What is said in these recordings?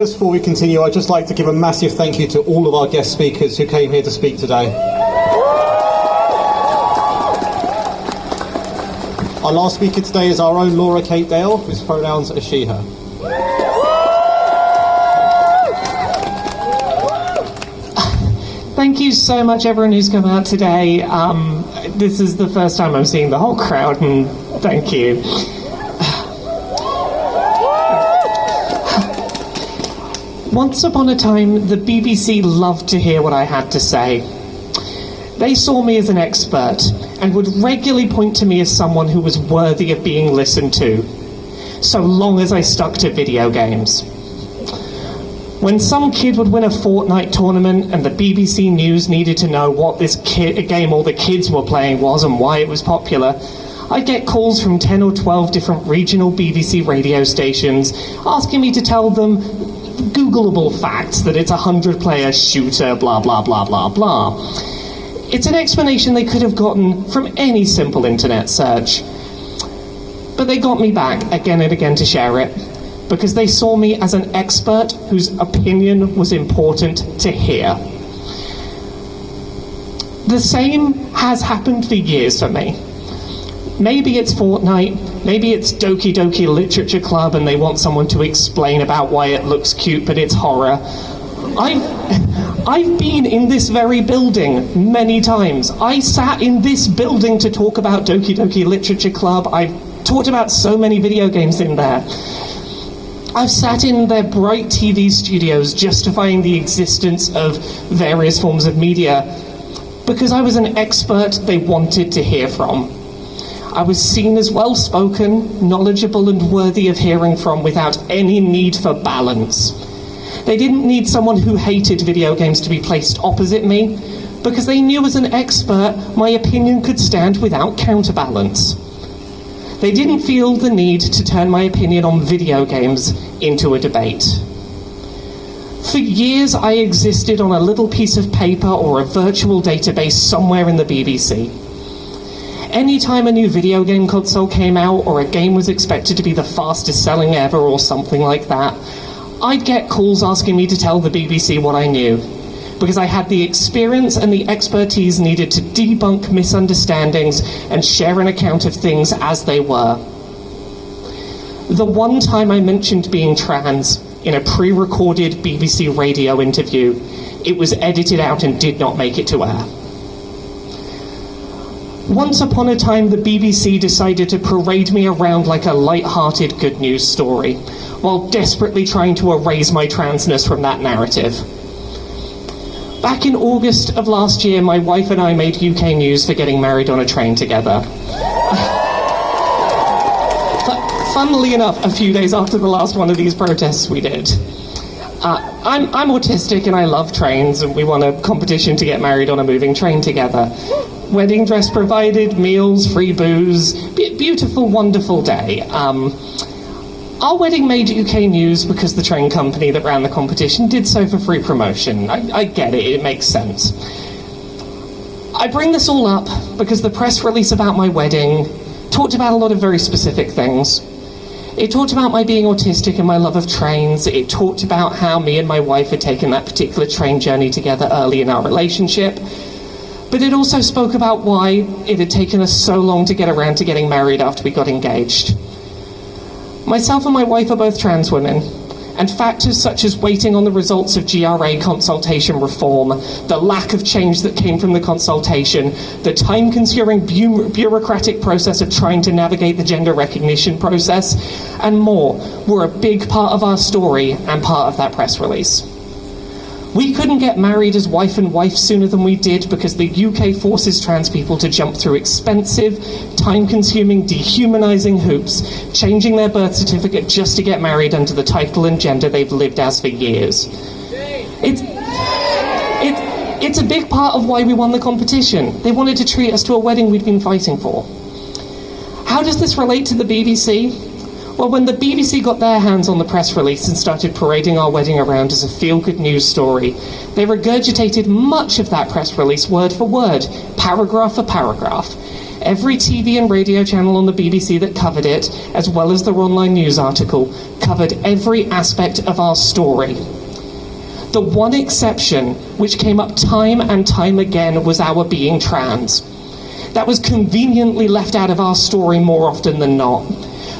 Just before we continue, I'd just like to give a massive thank you to all of our guest speakers who came here to speak today. Our last speaker today is our own Laura Kate Dale, whose pronouns are she, her. Thank you so much, everyone who's come out today. This is the first time I'm seeing the whole crowd, and thank you. Once upon a time, the BBC loved to hear what I had to say. They saw me as an expert and would regularly point to me as someone who was worthy of being listened to, so long as I stuck to video games. When some kid would win a Fortnite tournament and the BBC News needed to know what this game all the kids were playing was and why it was popular, I'd get calls from 10 or 12 different regional BBC radio stations asking me to tell them Googleable facts that it's a 100-player shooter, blah, blah, blah, blah, blah. It's an explanation they could have gotten from any simple internet search. But they got me back again and again to share it, because they saw me as an expert whose opinion was important to hear. The same has happened for years for me. Maybe it's Fortnite, maybe it's Doki Doki Literature Club and they want someone to explain about why it looks cute but it's horror. I've been in this very building many times. I sat in this building to talk about Doki Doki Literature Club. I've talked about so many video games in there. I've sat in their bright TV studios justifying the existence of various forms of media because I was an expert they wanted to hear from. I was seen as well-spoken, knowledgeable and worthy of hearing from without any need for balance. They didn't need someone who hated video games to be placed opposite me because they knew as an expert my opinion could stand without counterbalance. They didn't feel the need to turn my opinion on video games into a debate. For years I existed on a little piece of paper or a virtual database somewhere in the BBC. Anytime a new video game console came out or a game was expected to be the fastest selling ever or something like that, I'd get calls asking me to tell the BBC what I knew, because I had the experience and the expertise needed to debunk misunderstandings and share an account of things as they were. The one time I mentioned being trans in a pre-recorded BBC radio interview, it was edited out and did not make it to air. Once upon a time, the BBC decided to parade me around like a light-hearted good news story, while desperately trying to erase my transness from that narrative. Back in August of last year, my wife and I made UK news for getting married on a train together. Funnily enough, a few days after the last one of these protests we did. I'm autistic and I love trains, and we won a competition to get married on a moving train together. Wedding dress provided, meals, free booze, beautiful, wonderful day. Our wedding made UK news because the train company that ran the competition did so for free promotion. I get it, it makes sense. I bring this all up because the press release about my wedding talked about a lot of very specific things. It talked about my being autistic and my love of trains. It talked about how me and my wife had taken that particular train journey together early in our relationship. But it also spoke about why it had taken us so long to get around to getting married after we got engaged. Myself and my wife are both trans women, and factors such as waiting on the results of GRA consultation reform, the lack of change that came from the consultation, the time-consuming bureaucratic process of trying to navigate the gender recognition process, and more, were a big part of our story and part of that press release. We couldn't get married as wife and wife sooner than we did because the UK forces trans people to jump through expensive, time-consuming, dehumanising hoops, changing their birth certificate just to get married under the title and gender they've lived as for years. It's a big part of why we won the competition. They wanted to treat us to a wedding we'd been fighting for. How does this relate to the BBC? Well, when the BBC got their hands on the press release and started parading our wedding around as a feel-good news story, they regurgitated much of that press release word for word, paragraph for paragraph. Every TV and radio channel on the BBC that covered it, as well as their online news article, covered every aspect of our story. The one exception, which came up time and time again, was our being trans. That was conveniently left out of our story more often than not.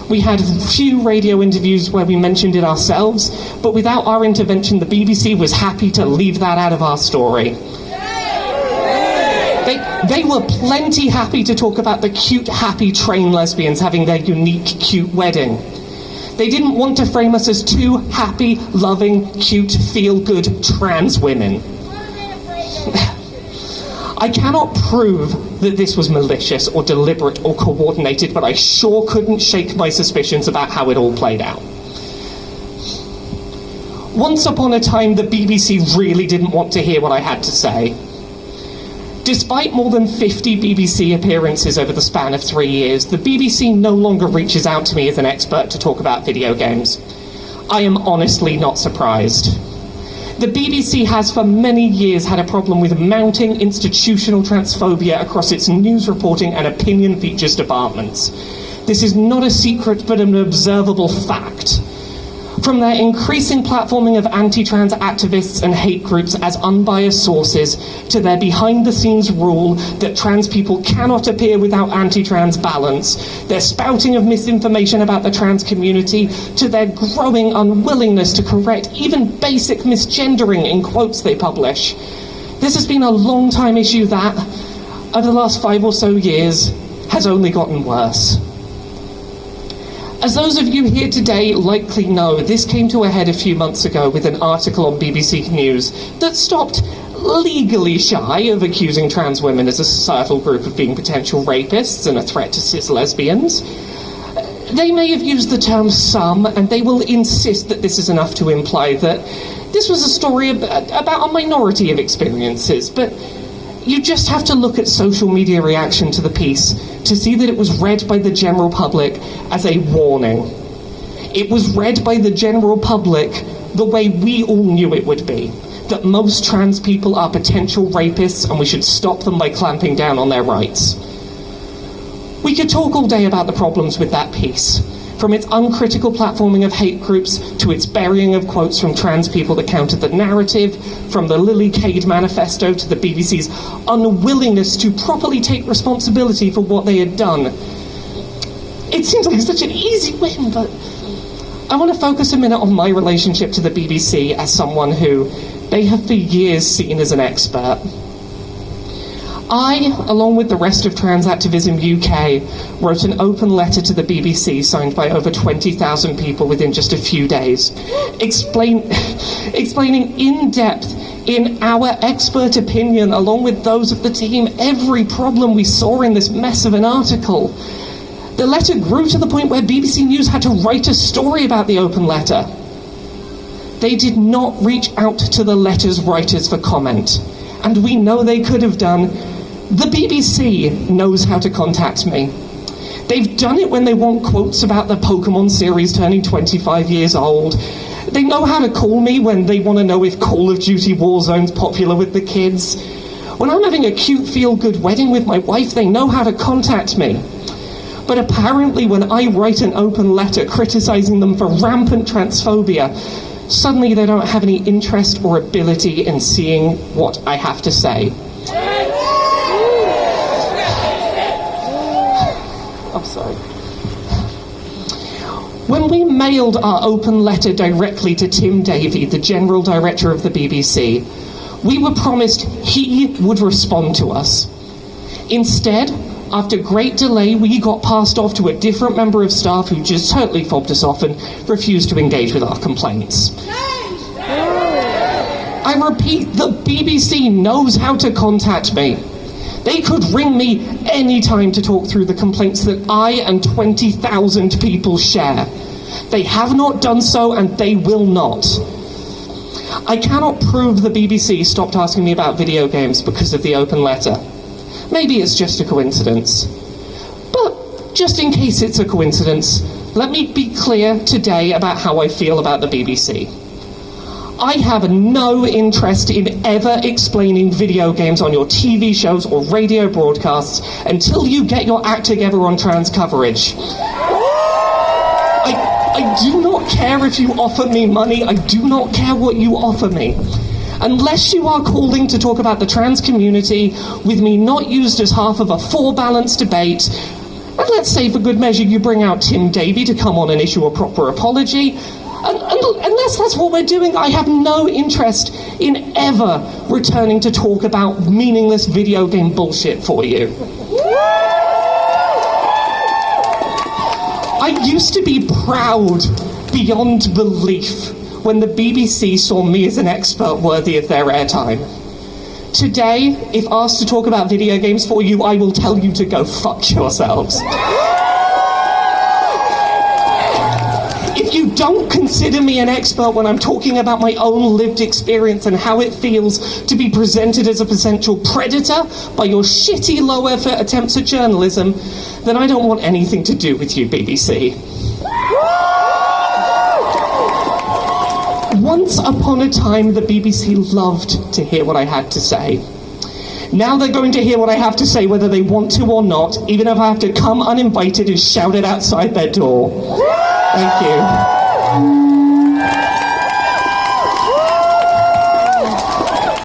We had few radio interviews where we mentioned it ourselves, but without our intervention, the BBC was happy to leave that out of our story. They were plenty happy to talk about the cute, happy train lesbians having their unique, cute wedding. They didn't want to frame us as two happy, loving, cute, feel-good trans women. I cannot prove that this was malicious or deliberate or coordinated, but I sure couldn't shake my suspicions about how it all played out. Once upon a time, the BBC really didn't want to hear what I had to say. Despite more than 50 BBC appearances over the span of 3 years, the BBC no longer reaches out to me as an expert to talk about video games. I am honestly not surprised. The BBC has for many years had a problem with mounting institutional transphobia across its news reporting and opinion features departments. This is not a secret but an observable fact. From their increasing platforming of anti-trans activists and hate groups as unbiased sources, to their behind-the-scenes rule that trans people cannot appear without anti-trans balance, their spouting of misinformation about the trans community, to their growing unwillingness to correct even basic misgendering in quotes they publish. This has been a long-time issue that, over the last 5 or so years, has only gotten worse. As those of you here today likely know, this came to a head a few months ago with an article on BBC News that stopped legally shy of accusing trans women as a societal group of being potential rapists and a threat to cis lesbians. They may have used the term some, and they will insist that this is enough to imply that this was a story about a minority of experiences, but you just have to look at social media reaction to the piece to see that it was read by the general public as a warning. It was read by the general public the way we all knew it would be, that most trans people are potential rapists and we should stop them by clamping down on their rights. We could talk all day about the problems with that piece, from its uncritical platforming of hate groups to its burying of quotes from trans people that countered the narrative, from the Lily Cade manifesto to the BBC's unwillingness to properly take responsibility for what they had done. It seems like such an easy win, but I want to focus a minute on my relationship to the BBC as someone who they have for years seen as an expert. I, along with the rest of Trans Activism UK, wrote an open letter to the BBC signed by over 20,000 people within just a few days, explaining in depth, in our expert opinion, along with those of the team, every problem we saw in this mess of an article. The letter grew to the point where BBC News had to write a story about the open letter. They did not reach out to the letter's writers for comment, and we know they could have done. The BBC knows how to contact me. They've done it when they want quotes about the Pokemon series turning 25 years old. They know how to call me when they want to know if Call of Duty Warzone's popular with the kids. When I'm having a cute feel-good wedding with my wife, they know how to contact me. But apparently when I write an open letter criticising them for rampant transphobia, suddenly they don't have any interest or ability in seeing what I have to say. I'm sorry. When we mailed our open letter directly to Tim Davie, the General Director of the BBC, we were promised he would respond to us. Instead, after great delay, we got passed off to a different member of staff who just totally fobbed us off and refused to engage with our complaints. I repeat, the BBC knows how to contact me. They could ring me any time to talk through the complaints that I and 20,000 people share. They have not done so, and they will not. I cannot prove the BBC stopped asking me about video games because of the open letter. Maybe it's just a coincidence. But just in case it's a coincidence, let me be clear today about how I feel about the BBC. I have no interest in ever explaining video games on your TV shows or radio broadcasts until you get your act together on trans coverage. I do not care if you offer me money. I do not care what you offer me. Unless you are calling to talk about the trans community with me not used as half of a four-balanced debate, and let's say for good measure you bring out Tim Davie to come on and issue a proper apology, unless that's what we're doing, I have no interest in ever returning to talk about meaningless video game bullshit for you. I used to be proud beyond belief when the BBC saw me as an expert worthy of their airtime. Today, if asked to talk about video games for you, I will tell you to go fuck yourselves. If you don't consider me an expert when I'm talking about my own lived experience and how it feels to be presented as a potential predator by your shitty low-effort attempts at journalism, then I don't want anything to do with you, BBC. Once upon a time, the BBC loved to hear what I had to say. Now they're going to hear what I have to say whether they want to or not, even if I have to come uninvited and shout it outside their door. Thank you.